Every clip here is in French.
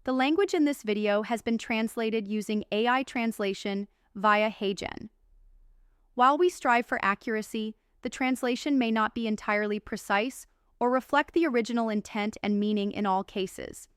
The language in this video has been translated using AI translation via HeyGen. While we strive for accuracy, the translation may not be entirely precise or reflect the original intent and meaning in all cases.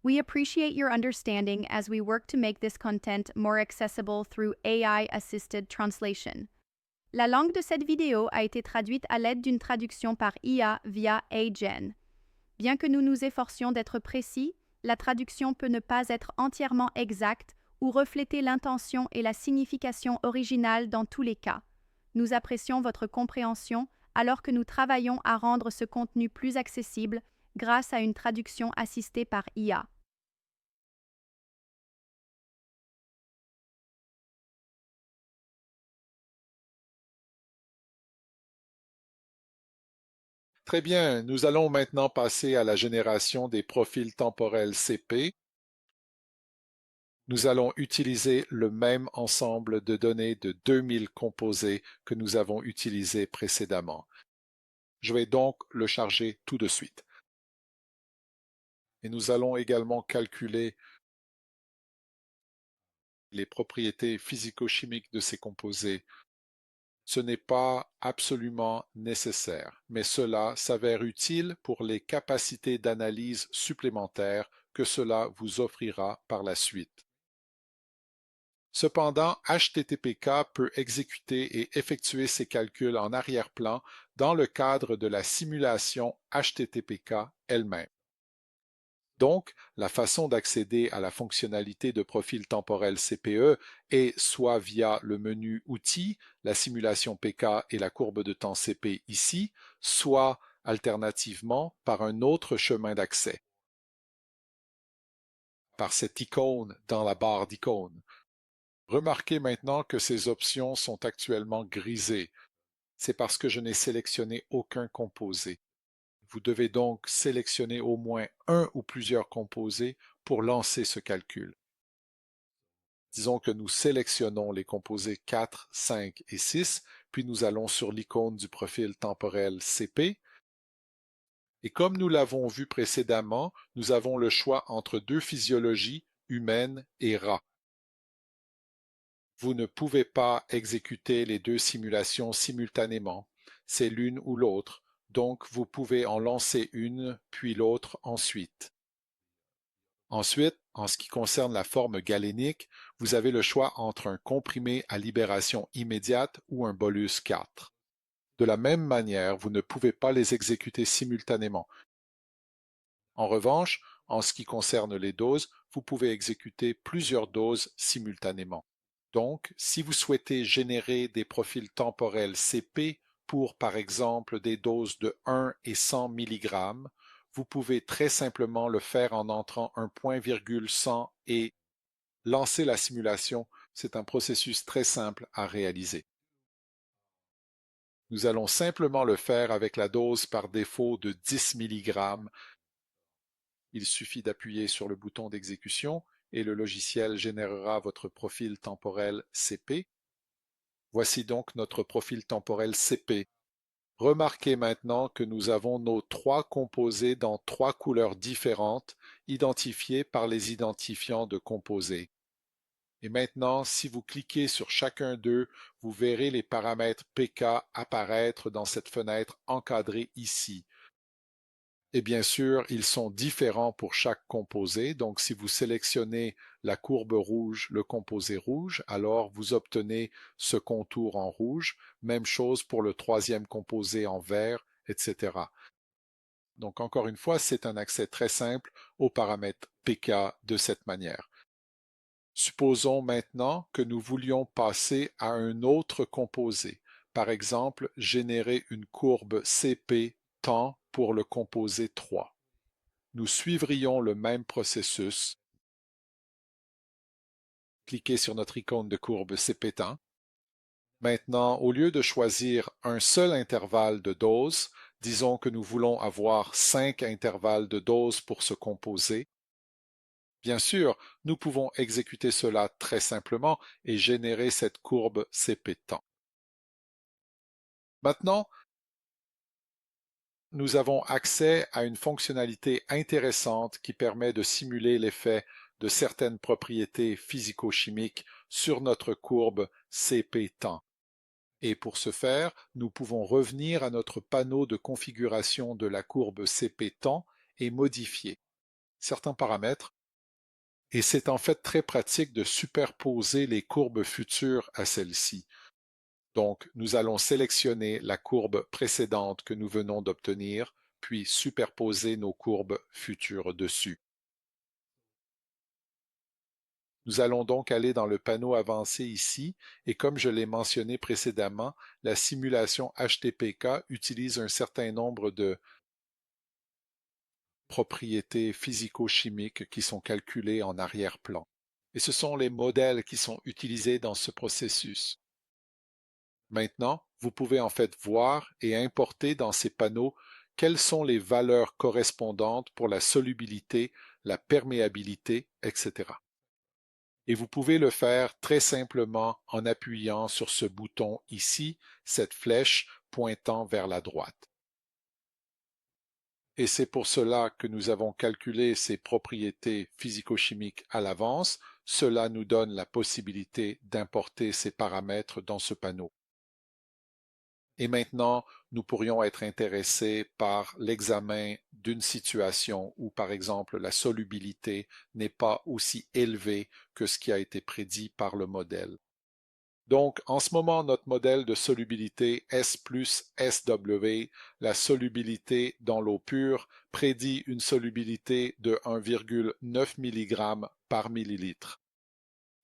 We appreciate your understanding as we work to make this content more accessible through AI-assisted translation. La langue de cette vidéo a été traduite à l'aide d'une traduction par IA via HeyGen. Bien que nous nous efforcions d'être précis, la traduction peut ne pas être entièrement exacte ou refléter l'intention et la signification originale dans tous les cas. Nous apprécions votre compréhension alors que nous travaillons à rendre ce contenu plus accessible grâce à une traduction assistée par IA. Très bien, nous allons maintenant passer à la génération des profils temporels CP. Nous allons utiliser le même ensemble de données de 2000 composés que nous avons utilisé précédemment. Je vais donc le charger tout de suite. Et nous allons également calculer les propriétés physico-chimiques de ces composés. Ce n'est pas absolument nécessaire, mais cela s'avère utile pour les capacités d'analyse supplémentaires que cela vous offrira par la suite. Cependant, HTTPK peut exécuter et effectuer ses calculs en arrière-plan dans le cadre de la simulation HTTPK elle-même. Donc, la façon d'accéder à la fonctionnalité de profil temporel CPE est soit via le menu Outils, la simulation PK et la courbe de temps CP ici, soit alternativement par un autre chemin d'accès, par cette icône dans la barre d'icônes. Remarquez maintenant que ces options sont actuellement grisées. C'est parce que je n'ai sélectionné aucun composé. Vous devez donc sélectionner au moins un ou plusieurs composés pour lancer ce calcul. Disons que nous sélectionnons les composés 4, 5 et 6, puis nous allons sur l'icône du profil temporel CP. Et comme nous l'avons vu précédemment, nous avons le choix entre deux physiologies, humaine et rat. Vous ne pouvez pas exécuter les deux simulations simultanément, c'est l'une ou l'autre, donc vous pouvez en lancer une, puis l'autre ensuite. Ensuite, en ce qui concerne la forme galénique, vous avez le choix entre un comprimé à libération immédiate ou un bolus 4. De la même manière, vous ne pouvez pas les exécuter simultanément. En revanche, en ce qui concerne les doses, vous pouvez exécuter plusieurs doses simultanément. Donc, si vous souhaitez générer des profils temporels CP pour, par exemple, des doses de 1 et 100 mg, vous pouvez très simplement le faire en entrant un point-virgule 100 et lancer la simulation. C'est un processus très simple à réaliser. Nous allons simplement le faire avec la dose par défaut de 10 mg. Il suffit d'appuyer sur le bouton d'exécution et le logiciel générera votre profil temporel CP. Voici donc notre profil temporel CP. Remarquez maintenant que nous avons nos trois composés dans trois couleurs différentes, identifiées par les identifiants de composés. Et maintenant, si vous cliquez sur chacun d'eux, vous verrez les paramètres PK apparaître dans cette fenêtre encadrée ici. Et bien sûr, ils sont différents pour chaque composé. Donc, si vous sélectionnez la courbe rouge, le composé rouge, alors vous obtenez ce contour en rouge. Même chose pour le troisième composé en vert, etc. Donc, encore une fois, c'est un accès très simple aux paramètres PK de cette manière. Supposons maintenant que nous voulions passer à un autre composé. Par exemple, générer une courbe CP temps pour le composé 3. Nous suivrions le même processus. Cliquez sur notre icône de courbe CP temps. Maintenant, au lieu de choisir un seul intervalle de dose, disons que nous voulons avoir 5 intervalles de dose pour ce composé. Bien sûr, nous pouvons exécuter cela très simplement et générer cette courbe CP temps. Maintenant, nous avons accès à une fonctionnalité intéressante qui permet de simuler l'effet de certaines propriétés physico-chimiques sur notre courbe CP temps. Et pour ce faire, nous pouvons revenir à notre panneau de configuration de la courbe CP temps et modifier certains paramètres. Et c'est en fait très pratique de superposer les courbes futures à celle-ci. Donc, nous allons sélectionner la courbe précédente que nous venons d'obtenir, puis superposer nos courbes futures dessus. Nous allons donc aller dans le panneau avancé ici, et comme je l'ai mentionné précédemment, la simulation HTPK utilise un certain nombre de propriétés physico-chimiques qui sont calculées en arrière-plan. Et ce sont les modèles qui sont utilisés dans ce processus. Maintenant, vous pouvez en fait voir et importer dans ces panneaux quelles sont les valeurs correspondantes pour la solubilité, la perméabilité, etc. Et vous pouvez le faire très simplement en appuyant sur ce bouton ici, cette flèche pointant vers la droite. Et c'est pour cela que nous avons calculé ces propriétés physico-chimiques à l'avance. Cela nous donne la possibilité d'importer ces paramètres dans ce panneau. Et maintenant, nous pourrions être intéressés par l'examen d'une situation où, par exemple, la solubilité n'est pas aussi élevée que ce qui a été prédit par le modèle. Donc, en ce moment, notre modèle de solubilité S plus SW, la solubilité dans l'eau pure, prédit une solubilité de 1,9 mg par millilitre.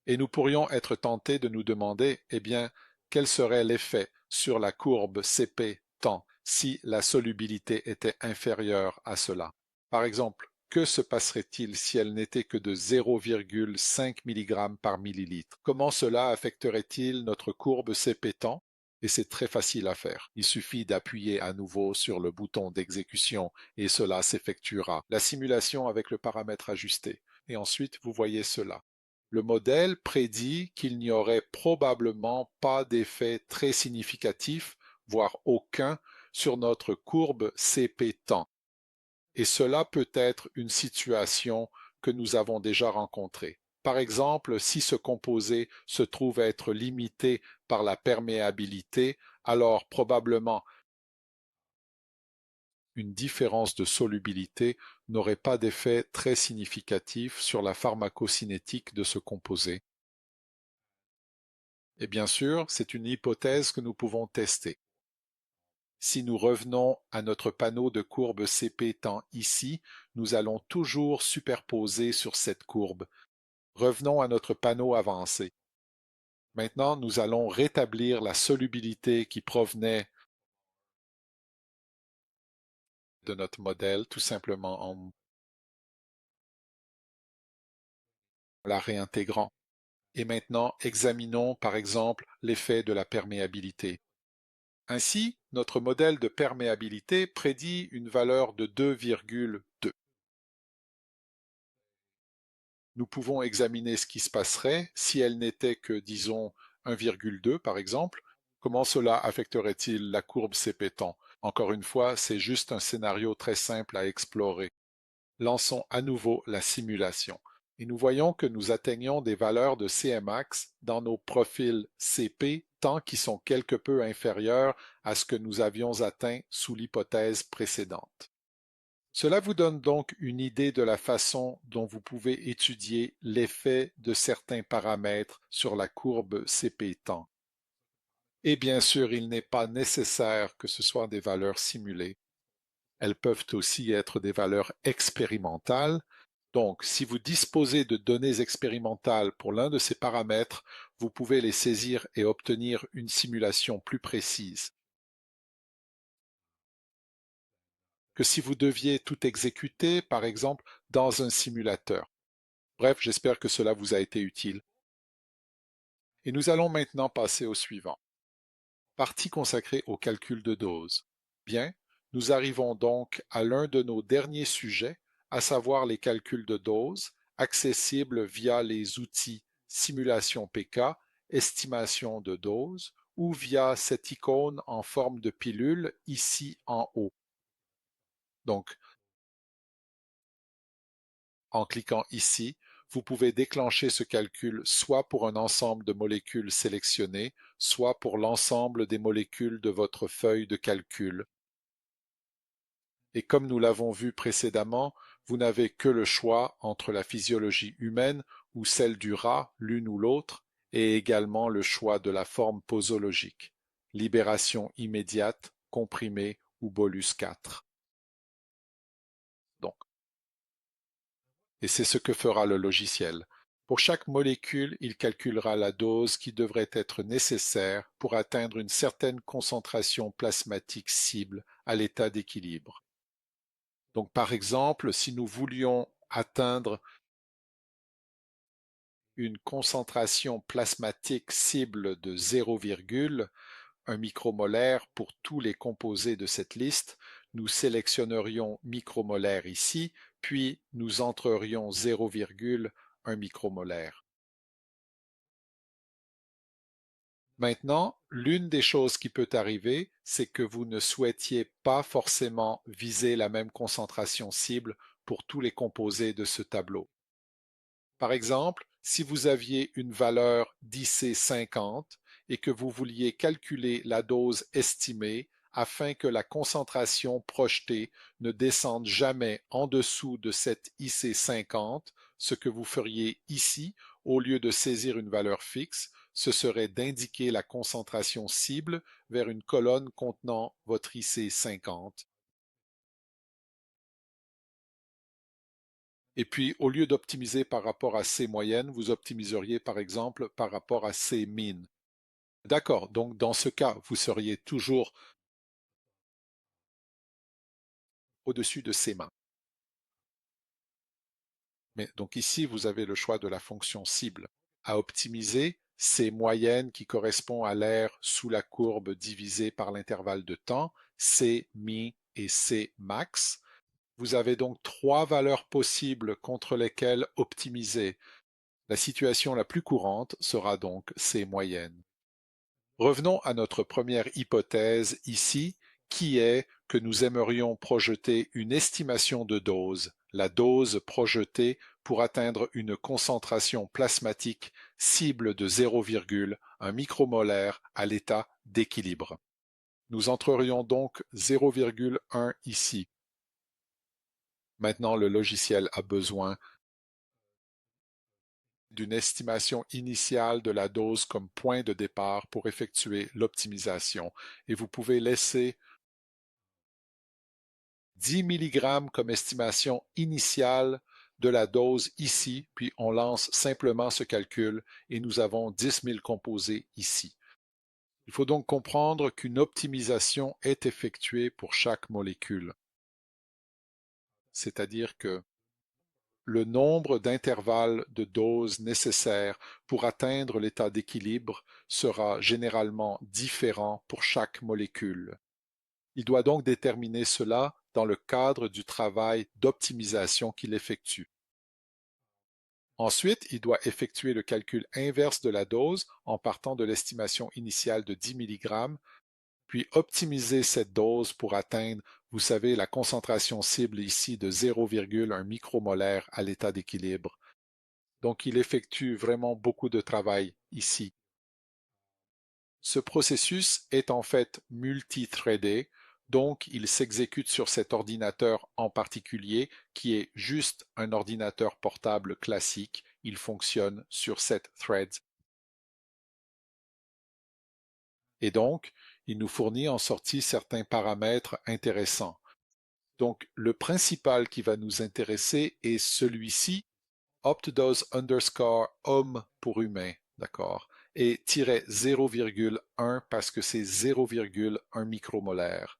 Et nous pourrions être tentés de nous demander, eh bien, quel serait l'effet sur la courbe CP temps si la solubilité était inférieure à cela. Par exemple, que se passerait-il si elle n'était que de 0,5 mg par millilitre? Comment cela affecterait-il notre courbe CP temps? Et c'est très facile à faire. Il suffit d'appuyer à nouveau sur le bouton d'exécution et cela s'effectuera. La simulation avec le paramètre ajusté. Et ensuite, vous voyez cela. Le modèle prédit qu'il n'y aurait probablement pas d'effet très significatif, voire aucun, sur notre courbe CP temps. Et cela peut être une situation que nous avons déjà rencontrée. Par exemple, si ce composé se trouve être limité par la perméabilité, alors probablement une différence de solubilité n'aurait pas d'effet très significatif sur la pharmacocinétique de ce composé. Et bien sûr, c'est une hypothèse que nous pouvons tester. Si nous revenons à notre panneau de courbe CP temps ici, nous allons toujours superposer sur cette courbe. Revenons à notre panneau avancé. Maintenant, nous allons rétablir la solubilité qui provenait de notre modèle, tout simplement en la réintégrant. Et maintenant, examinons par exemple l'effet de la perméabilité. Ainsi, notre modèle de perméabilité prédit une valeur de 2,2. Nous pouvons examiner ce qui se passerait si elle n'était que, disons, 1,2 par exemple. Comment cela affecterait-il la courbe CP temps? Encore une fois, c'est juste un scénario très simple à explorer. Lançons à nouveau la simulation. Et nous voyons que nous atteignons des valeurs de CMax dans nos profils CP tant qui sont quelque peu inférieurs à ce que nous avions atteint sous l'hypothèse précédente. Cela vous donne donc une idée de la façon dont vous pouvez étudier l'effet de certains paramètres sur la courbe CP temps. Et bien sûr, il n'est pas nécessaire que ce soit des valeurs simulées. Elles peuvent aussi être des valeurs expérimentales. Donc, si vous disposez de données expérimentales pour l'un de ces paramètres, vous pouvez les saisir et obtenir une simulation plus précise que si vous deviez tout exécuter, par exemple, dans un simulateur. Bref, j'espère que cela vous a été utile. Et nous allons maintenant passer au suivant. Partie consacrée au calcul de dose. Bien, nous arrivons donc à l'un de nos derniers sujets, à savoir les calculs de dose, accessibles via les outils simulation PK, estimation de dose, ou via cette icône en forme de pilule ici en haut. Donc, en cliquant ici, vous pouvez déclencher ce calcul soit pour un ensemble de molécules sélectionnées, soit pour l'ensemble des molécules de votre feuille de calcul. Et comme nous l'avons vu précédemment, vous n'avez que le choix entre la physiologie humaine ou celle du rat, l'une ou l'autre, et également le choix de la forme posologique, libération immédiate, comprimée ou bolus 4. Donc, et c'est ce que fera le logiciel. Pour chaque molécule, il calculera la dose qui devrait être nécessaire pour atteindre une certaine concentration plasmatique cible à l'état d'équilibre. Donc par exemple, si nous voulions atteindre une concentration plasmatique cible de 0,1 micromolaire pour tous les composés de cette liste, nous sélectionnerions micromolaire ici, puis nous entrerions 0,1 micromolaire. Maintenant, l'une des choses qui peut arriver, c'est que vous ne souhaitiez pas forcément viser la même concentration cible pour tous les composés de ce tableau. Par exemple, si vous aviez une valeur d'IC 50 et que vous vouliez calculer la dose estimée afin que la concentration projetée ne descende jamais en dessous de cette IC 50, ce que vous feriez ici, au lieu de saisir une valeur fixe, ce serait d'indiquer la concentration cible vers une colonne contenant votre IC 50. Et puis, au lieu d'optimiser par rapport à C moyenne, vous optimiseriez par exemple par rapport à C min. D'accord, donc dans ce cas, vous seriez toujours au-dessus de C min. Mais donc ici, vous avez le choix de la fonction cible. À optimiser, C moyenne qui correspond à l'aire sous la courbe divisée par l'intervalle de temps, C mi et C max. Vous avez donc trois valeurs possibles contre lesquelles optimiser. La situation la plus courante sera donc C moyenne. Revenons à notre première hypothèse ici, qui est que nous aimerions projeter une estimation de dose, la dose projetée pour atteindre une concentration plasmatique cible de 0,1 micromolaire à l'état d'équilibre. Nous entrerions donc 0,1 ici. Maintenant, le logiciel a besoin d'une estimation initiale de la dose comme point de départ pour effectuer l'optimisation. Et vous pouvez laisser 10 mg comme estimation initiale de la dose ici, puis on lance simplement ce calcul et nous avons 10 000 composés ici. Il faut donc comprendre qu'une optimisation est effectuée pour chaque molécule. C'est-à-dire que le nombre d'intervalles de doses nécessaires pour atteindre l'état d'équilibre sera généralement différent pour chaque molécule. Il doit donc déterminer cela dans le cadre du travail d'optimisation qu'il effectue. Ensuite, il doit effectuer le calcul inverse de la dose en partant de l'estimation initiale de 10 mg, puis optimiser cette dose pour atteindre, vous savez, la concentration cible ici de 0,1 micromolaire à l'état d'équilibre. Donc, il effectue vraiment beaucoup de travail ici. Ce processus est en fait multithreadé, donc il s'exécute sur cet ordinateur en particulier qui est juste un ordinateur portable classique. Il fonctionne sur 7 threads. Et donc, il nous fournit en sortie certains paramètres intéressants. Donc, le principal qui va nous intéresser est celui-ci, optdose underscore homme pour humain, d'accord, et tiret 0,1 parce que c'est 0,1 micromolaire.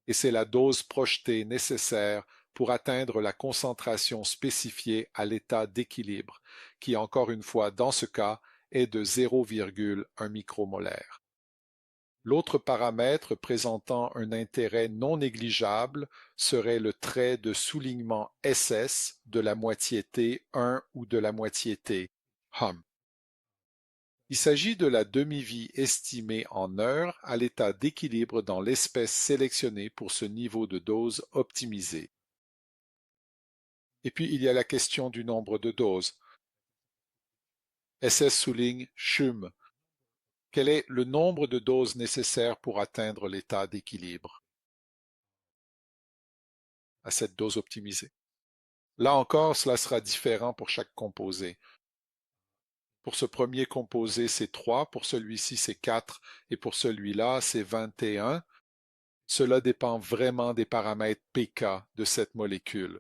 Et c'est la dose projetée nécessaire pour atteindre la concentration spécifiée à l'état d'équilibre, qui encore une fois dans ce cas est de 0,1 micromolaire. L'autre paramètre présentant un intérêt non négligeable serait le trait de soulignement SS de la moitié T1 ou de la moitié T, hum. Il s'agit de la demi-vie estimée en heures à l'état d'équilibre dans l'espèce sélectionnée pour ce niveau de dose optimisé. Et puis il y a la question du nombre de doses. SS souligne CHUM. Quel est le nombre de doses nécessaires pour atteindre l'état d'équilibre à cette dose optimisée? Là encore, cela sera différent pour chaque composé. Pour ce premier composé, c'est 3, pour celui-ci, c'est 4, et pour celui-là, c'est 21. Cela dépend vraiment des paramètres pK de cette molécule.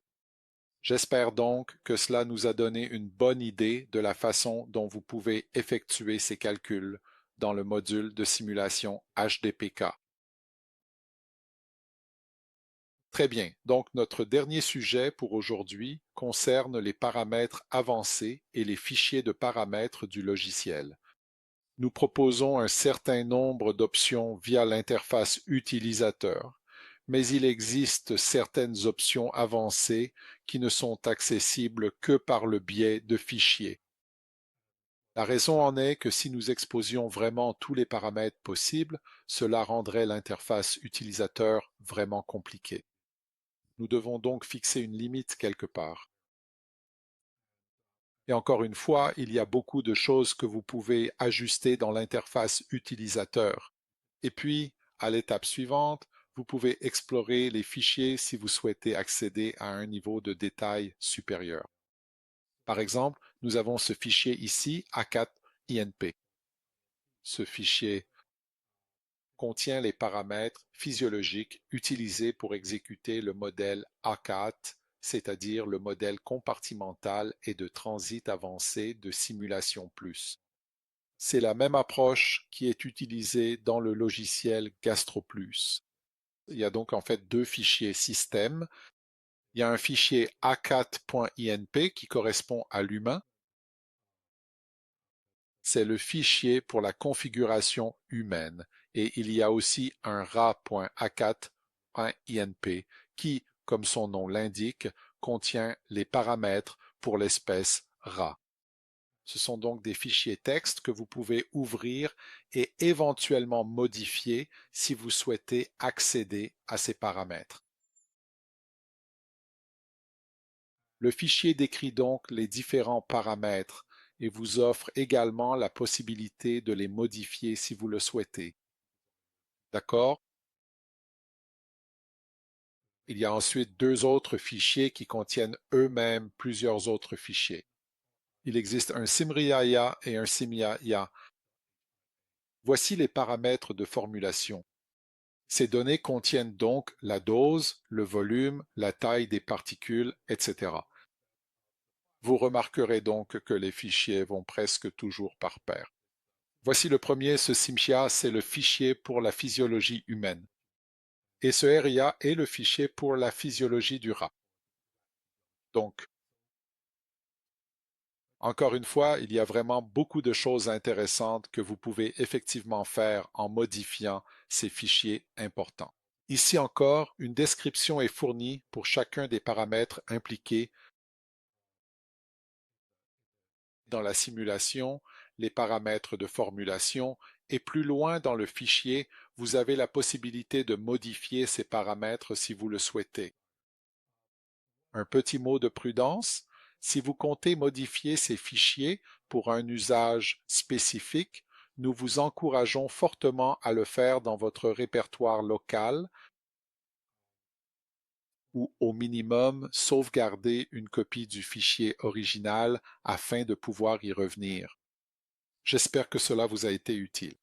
J'espère donc que cela nous a donné une bonne idée de la façon dont vous pouvez effectuer ces calculs dans le module de simulation HDPK. Très bien, donc notre dernier sujet pour aujourd'hui concerne les paramètres avancés et les fichiers de paramètres du logiciel. Nous proposons un certain nombre d'options via l'interface utilisateur, mais il existe certaines options avancées qui ne sont accessibles que par le biais de fichiers. La raison en est que si nous exposions vraiment tous les paramètres possibles, cela rendrait l'interface utilisateur vraiment compliquée. Nous devons donc fixer une limite quelque part. Et encore une fois, il y a beaucoup de choses que vous pouvez ajuster dans l'interface utilisateur. Et puis, à l'étape suivante, vous pouvez explorer les fichiers si vous souhaitez accéder à un niveau de détail supérieur. Par exemple, nous avons ce fichier ici, A4INP. Ce fichier contient les paramètres physiologiques utilisés pour exécuter le modèle A4, c'est-à-dire le modèle compartimental et de transit avancé de Simulation Plus. C'est la même approche qui est utilisée dans le logiciel GastroPlus. Il y a donc en fait deux fichiers système. Il y a un fichier A4.inp qui correspond à l'humain. C'est le fichier pour la configuration humaine. Et il y a aussi un ra.a4.inp qui, comme son nom l'indique, contient les paramètres pour l'espèce ra. Ce sont donc des fichiers texte que vous pouvez ouvrir et éventuellement modifier si vous souhaitez accéder à ces paramètres. Le fichier décrit donc les différents paramètres et vous offre également la possibilité de les modifier si vous le souhaitez. D'accord? Il y a ensuite deux autres fichiers qui contiennent eux-mêmes plusieurs autres fichiers. Il existe un Simriaya et un Simyaya. Voici les paramètres de formulation. Ces données contiennent donc la dose, le volume, la taille des particules, etc. Vous remarquerez donc que les fichiers vont presque toujours par paire. Voici le premier, ce SIMCHIA, c'est le fichier pour la physiologie humaine. Et ce RIA est le fichier pour la physiologie du rat. Donc, encore une fois, il y a vraiment beaucoup de choses intéressantes que vous pouvez effectivement faire en modifiant ces fichiers importants. Ici encore, une description est fournie pour chacun des paramètres impliqués dans la simulation, les paramètres de formulation, et plus loin dans le fichier, vous avez la possibilité de modifier ces paramètres si vous le souhaitez. Un petit mot de prudence, si vous comptez modifier ces fichiers pour un usage spécifique, nous vous encourageons fortement à le faire dans votre répertoire local ou au minimum sauvegarder une copie du fichier original afin de pouvoir y revenir. J'espère que cela vous a été utile.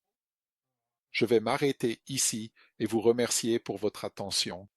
Je vais m'arrêter ici et vous remercier pour votre attention.